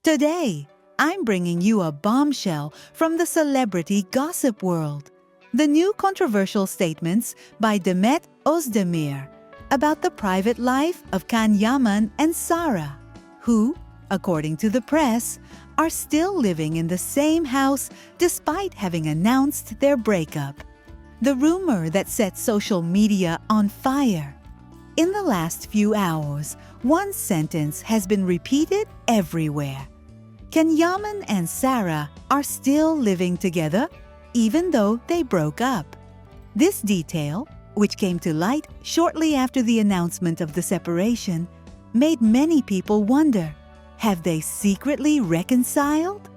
Today, I'm bringing you a bombshell from the celebrity gossip world. The new controversial statements by Demet Özdemir about the private life of Yaman and Sara, who, according to the press, are still living in the same house despite having announced their breakup. The rumor that set social media on fire. In the last few hours, one sentence has been repeated everywhere. Yaman and Sara are still living together, even though they broke up. This detail, which came to light shortly after the announcement of the separation, made many people wonder, have they secretly reconciled?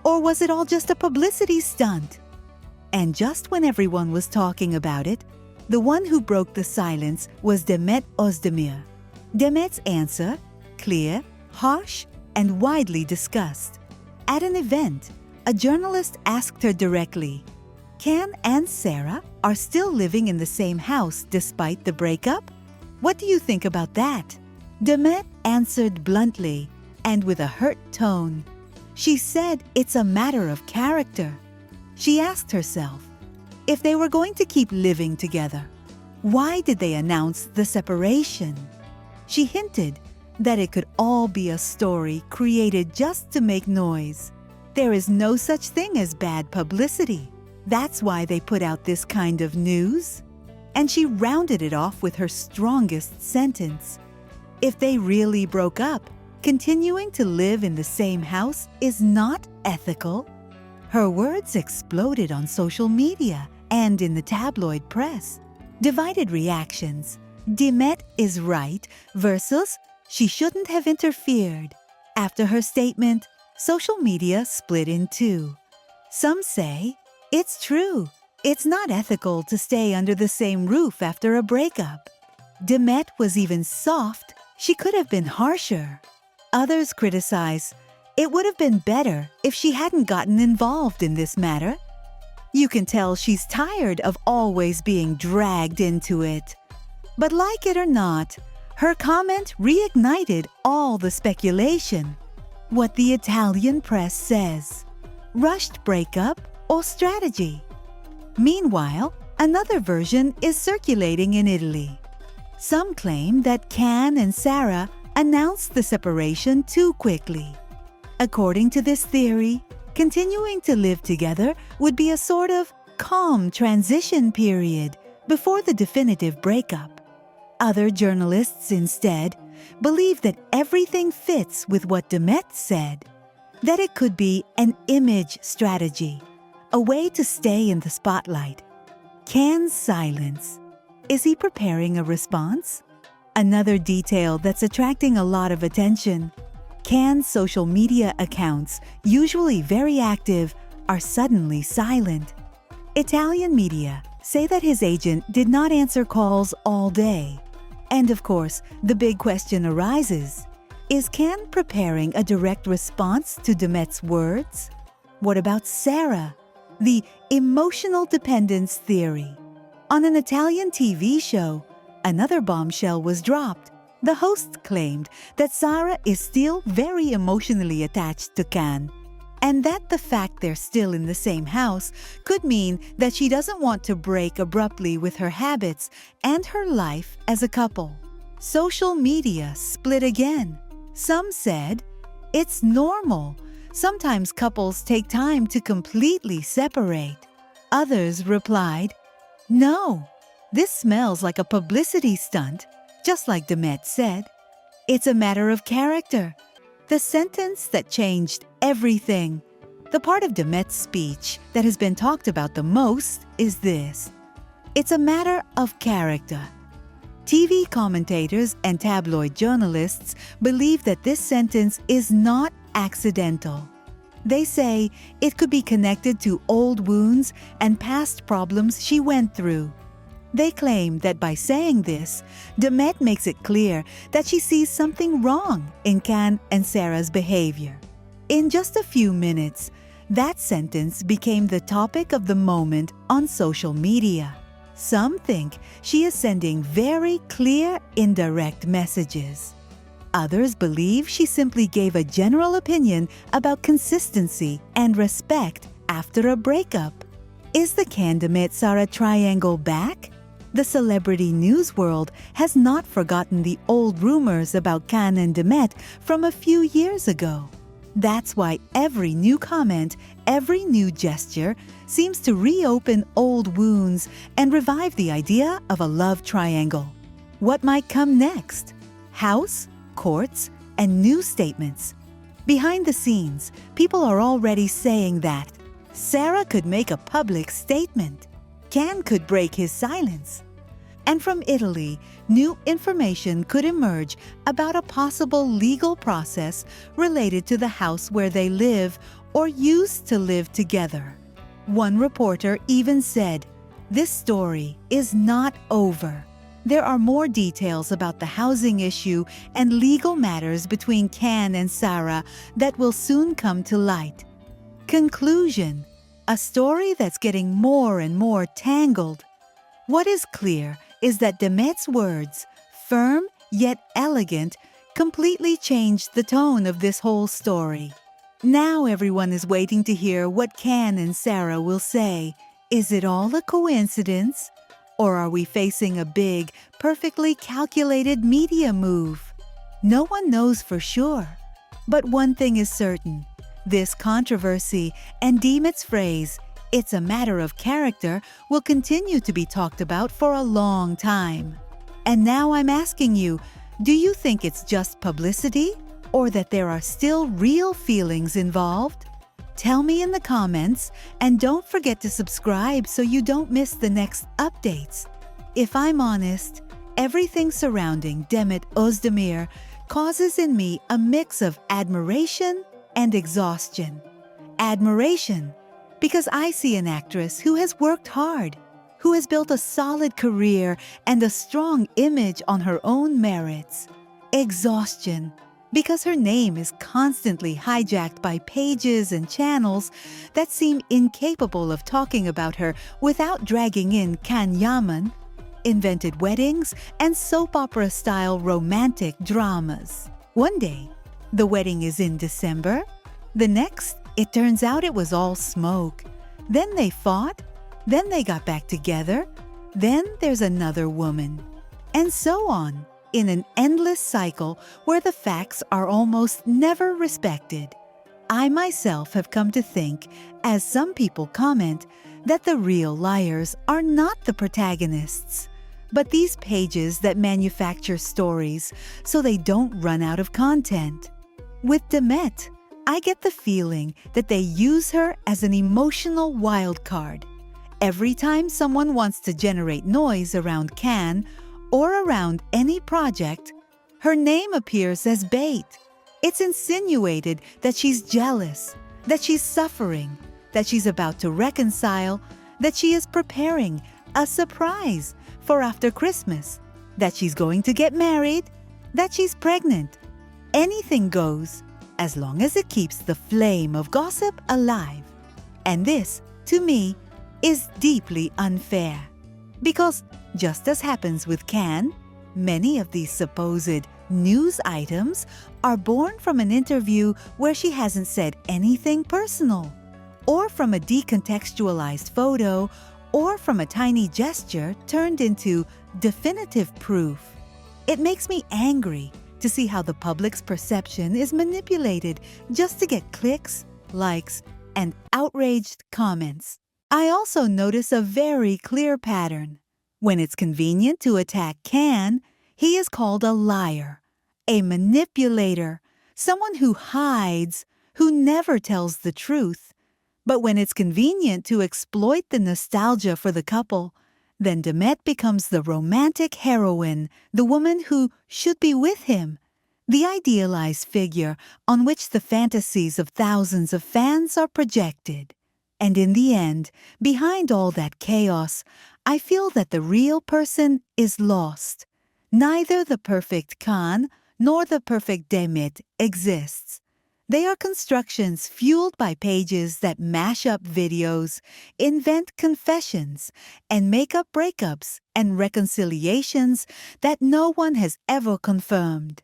Or was it all just a publicity stunt? And just when everyone was talking about it, the one who broke the silence was Demet Özdemir. Demet's answer, clear, harsh, and widely discussed. At an event, a journalist asked her directly, "Can and Sara are still living in the same house despite the breakup? What do you think about that?" Demet answered bluntly and with a hurt tone. She said it's a matter of character. She asked herself, if they were going to keep living together, why did they announce the separation? She hinted that it could all be a story created just to make noise. There is no such thing as bad publicity. That's why they put out this kind of news. And she rounded it off with her strongest sentence. If they really broke up, continuing to live in the same house is not ethical. Her words exploded on social media and in the tabloid press. Divided reactions. Demet is right versus she shouldn't have interfered. After her statement, social media split in two. Some say, it's true. It's not ethical to stay under the same roof after a breakup. Demet was even soft. She could have been harsher. Others criticize, it would have been better if she hadn't gotten involved in this matter. You can tell she's tired of always being dragged into it. But like it or not, her comment reignited all the speculation. What the Italian press says, rushed breakup or strategy? Meanwhile, another version is circulating in Italy. Some claim that Can and Sara announced the separation too quickly. According to this theory, continuing to live together would be a sort of calm transition period before the definitive breakup. Other journalists instead believe that everything fits with what Demet said, that it could be an image strategy, a way to stay in the spotlight. Can's silence. Is he preparing a response? Another detail that's attracting a lot of attention. Can's social media accounts, usually very active, are suddenly silent. Italian media say that his agent did not answer calls all day. And of course, the big question arises, is Can preparing a direct response to Demet's words? What about Sara? The emotional dependence theory. On an Italian TV show, another bombshell was dropped. The host claimed that Sara is still very emotionally attached to Can, and that the fact they're still in the same house could mean that she doesn't want to break abruptly with her habits and her life as a couple. Social media split again. Some said, it's normal. Sometimes couples take time to completely separate. Others replied, no, this smells like a publicity stunt, just like Demet said. It's a matter of character. The sentence that changed everything. The part of Demet's speech that has been talked about the most is this. It's a matter of character. TV commentators and tabloid journalists believe that this sentence is not accidental. They say it could be connected to old wounds and past problems she went through. They claim that by saying this, Demet makes it clear that she sees something wrong in Can and Sara's behavior. In just a few minutes, that sentence became the topic of the moment on social media. Some think she is sending very clear, indirect messages. Others believe she simply gave a general opinion about consistency and respect after a breakup. Is the Can-Demet-Sara triangle back? The celebrity news world has not forgotten the old rumors about Can and Demet from a few years ago. That's why every new comment, every new gesture seems to reopen old wounds and revive the idea of a love triangle. What might come next? House, courts, and new statements. Behind the scenes, people are already saying that Sara could make a public statement. Can could break his silence. And from Italy, new information could emerge about a possible legal process related to the house where they live or used to live together. One reporter even said, "This story is not over." There are more details about the housing issue and legal matters between Can and Sara that will soon come to light. Conclusion: a story that's getting more and more tangled. What is clear is that Demet's words, firm yet elegant, completely changed the tone of this whole story. Now everyone is waiting to hear what Can and Sara will say. Is it all a coincidence? Or are we facing a big, perfectly calculated media move? No one knows for sure. But one thing is certain. This controversy and Demet's phrase, "It's a matter of character," will continue to be talked about for a long time. And now I'm asking you, do you think it's just publicity or that there are still real feelings involved? Tell me in the comments, and don't forget to subscribe so you don't miss the next updates. If I'm honest, everything surrounding Demet Özdemir causes in me a mix of admiration and exhaustion. Admiration, because I see an actress who has worked hard, who has built a solid career and a strong image on her own merits. Exhaustion, because her name is constantly hijacked by pages and channels that seem incapable of talking about her without dragging in Can Yaman, invented weddings, and soap opera-style romantic dramas. One day, the wedding is in December. The next, it turns out it was all smoke. Then they fought. Then they got back together. Then there's another woman. And so on, in an endless cycle where the facts are almost never respected. I myself have come to think, as some people comment, that the real liars are not the protagonists, but these pages that manufacture stories so they don't run out of content. With Demet, I get the feeling that they use her as an emotional wild card. Every time someone wants to generate noise around Can or around any project, her name appears as bait. It's insinuated that she's jealous, that she's suffering, that she's about to reconcile, that she is preparing a surprise for after Christmas, that she's going to get married, that she's pregnant. Anything goes, as long as it keeps the flame of gossip alive. And this, to me, is deeply unfair. Because, just as happens with Can, many of these supposed news items are born from an interview where she hasn't said anything personal, or from a decontextualized photo, or from a tiny gesture turned into definitive proof. It makes me angry to see how the public's perception is manipulated just to get clicks, likes, and outraged comments. I also notice a very clear pattern. When it's convenient to attack Can, he is called a liar, a manipulator, someone who hides, who never tells the truth. But when it's convenient to exploit the nostalgia for the couple, then Demet becomes the romantic heroine, the woman who should be with him, the idealized figure on which the fantasies of thousands of fans are projected. And in the end, behind all that chaos, I feel that the real person is lost. Neither the perfect Can nor the perfect Demet exists. They are constructions fueled by pages that mash up videos, invent confessions, and make up breakups and reconciliations that no one has ever confirmed.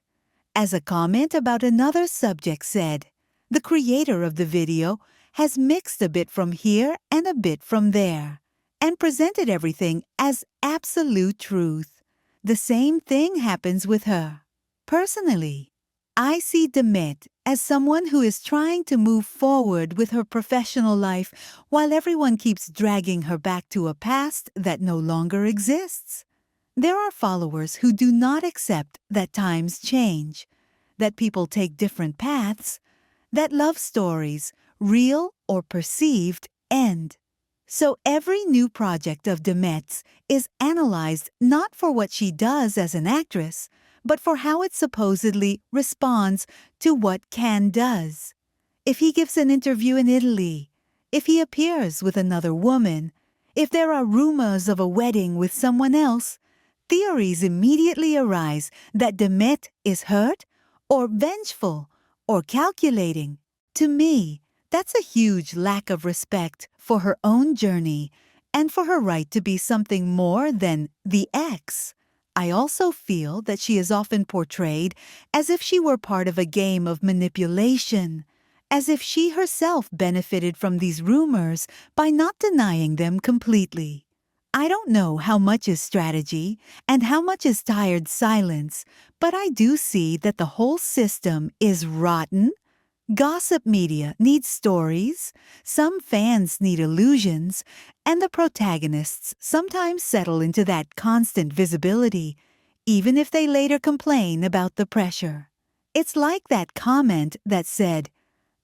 As a comment about another subject said, the creator of the video has mixed a bit from here and a bit from there and presented everything as absolute truth. The same thing happens with her. Personally, I see Demet as someone who is trying to move forward with her professional life while everyone keeps dragging her back to a past that no longer exists. There are followers who do not accept that times change, that people take different paths, that love stories, real or perceived, end. So every new project of Demet's is analyzed not for what she does as an actress, but for how it supposedly responds to what Can does. If he gives an interview in Italy, if he appears with another woman, if there are rumors of a wedding with someone else, theories immediately arise that Demet is hurt or vengeful or calculating. To me, that's a huge lack of respect for her own journey and for her right to be something more than the ex. I also feel that she is often portrayed as if she were part of a game of manipulation, as if she herself benefited from these rumors by not denying them completely. I don't know how much is strategy and how much is tired silence, but I do see that the whole system is rotten. Gossip media needs stories, some fans need illusions, and the protagonists sometimes settle into that constant visibility, even if they later complain about the pressure. It's like that comment that said,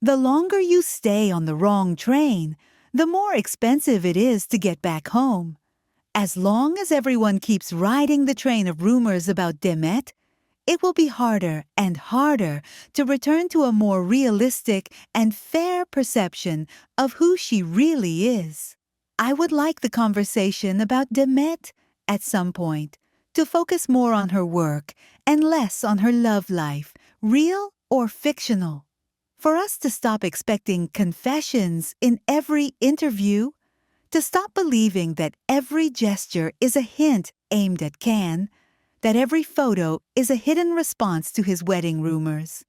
"The longer you stay on the wrong train, the more expensive it is to get back home." As long as everyone keeps riding the train of rumors about Demet, it will be harder and harder to return to a more realistic and fair perception of who she really is. I would like the conversation about Demet at some point to focus more on her work and less on her love life, real or fictional. For us to stop expecting confessions in every interview, to stop believing that every gesture is a hint aimed at Can, that every photo is a hidden response to his wedding rumors.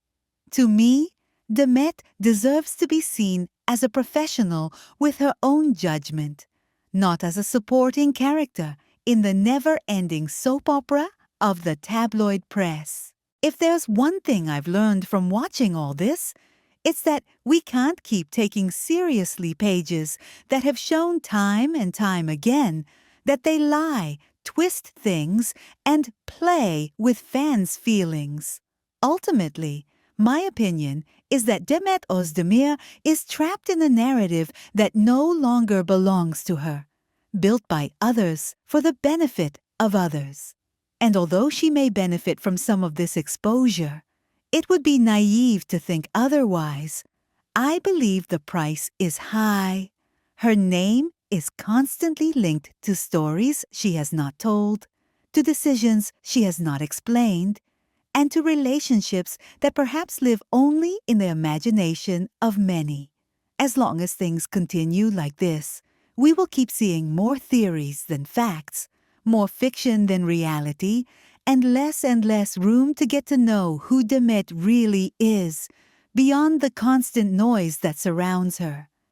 To me, Demet deserves to be seen as a professional with her own judgment, not as a supporting character in the never-ending soap opera of the tabloid press. If there's one thing I've learned from watching all this, it's that we can't keep taking seriously pages that have shown time and time again that they lie, twist things, and play with fans' feelings. Ultimately, my opinion is that Demet Özdemir is trapped in a narrative that no longer belongs to her, built by others for the benefit of others. And although she may benefit from some of this exposure, it would be naive to think otherwise. I believe the price is high. Her name is constantly linked to stories she has not told, to decisions she has not explained, and to relationships that perhaps live only in the imagination of many. As long as things continue like this, we will keep seeing more theories than facts, more fiction than reality, and less room to get to know who Demet really is, beyond the constant noise that surrounds her.